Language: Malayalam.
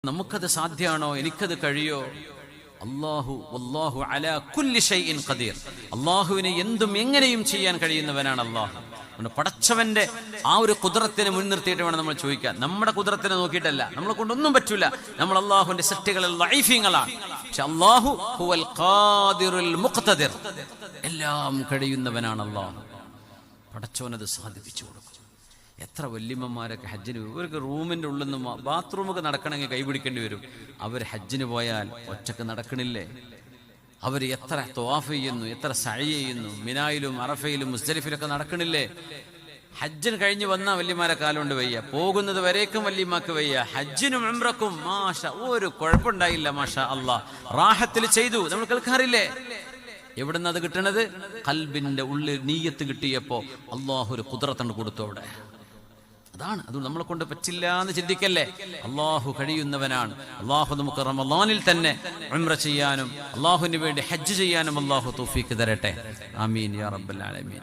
നമുക്കത് സാധ്യമാണോ? എനിക്കത് കഴിയോ? വല്ലാഹു അലാ കുല്ലി ഷൈഇൻ ഖദീർ. അല്ലാഹുവിനെ എന്തും എങ്ങനെയും ചെയ്യാൻ കഴിയുന്നവനാണ് അല്ലാഹു. പടച്ചവന്റെ ആ ഒരു ഖുദ്റത്തിനെ മുൻനിർത്തിയിട്ട് വേണം നമ്മൾ ചോദിക്കാൻ. നമ്മുടെ ഖുദ്റത്തിനെ നോക്കിയിട്ടല്ല. നമ്മളെ കൊണ്ടൊന്നും പറ്റൂല. നമ്മൾ അല്ലാഹുവിന്റെ സൃഷ്ടികളിൽ ലൈഫീങ്ങളാണ്. പക്ഷെ അല്ലാഹു ഹുവൽ ഖാദിറുൽ മുഖ്തദിർ, എല്ലാം കഴിയുന്നവനാണ് അല്ലാഹു. പടച്ചവനത് സാധിപ്പിച്ചു കൊടുക്കും. എത്ര വല്യമ്മമാരൊക്കെ ഹജ്ജിന് ഇവർക്ക് റൂമിൻ്റെ ഉള്ളിൽ നിന്ന് ബാത്റൂമൊക്കെ നടക്കണമെങ്കിൽ കൈപിടിക്കേണ്ടി വരും. അവർ ഹജ്ജിന് പോയാൽ ഒറ്റക്ക് നടക്കണില്ലേ? അവർ എത്ര തവാഫ് ചെയ്യുന്നു, എത്ര സഅയ് ചെയ്യുന്നു. മിനായിലും അറഫയിലും മുസ്ദലിഫിലൊക്കെ നടക്കണില്ലേ? ഹജ്ജിന് കഴിഞ്ഞ് വന്ന വല്യമാരെ കാലുകൊണ്ട് വയ്യ, പോകുന്നത് വരേക്കും വല്യമാക്ക് വയ്യ. ഹജ്ജിനും ഉംറക്കും ഒരു കുഴപ്പമുണ്ടായില്ല, മാഷാ അല്ലാ, റാഹത്തിൽ ചെയ്തു. നമ്മൾ കേൾക്കാറില്ലേ? എവിടുന്ന് അത് കിട്ടണത്? ഖൽബിന്റെ ഉള്ളിൽ നീയത്ത് കിട്ടിയപ്പോ അല്ലാഹു ഒരു ഖുദ്റത്ത് കൊടുത്തു അവിടെ. അതാണ്. അത് നമ്മളെ കൊണ്ട് പറ്റില്ല എന്ന് ചിന്തിക്കല്ലേ. അല്ലാഹു കഴിയുന്നവനാണ്. അല്ലാഹു നമുക്ക് റമളാനിൽ തന്നെ ഉംറ ചെയ്യാനും അല്ലാഹുവിന് വേണ്ടി ഹജ്ജ് ചെയ്യാനും അല്ലാഹു തൗഫീഖ് തരട്ടെ. ആമീൻ യാ റബ്ബൽ ആലമീൻ.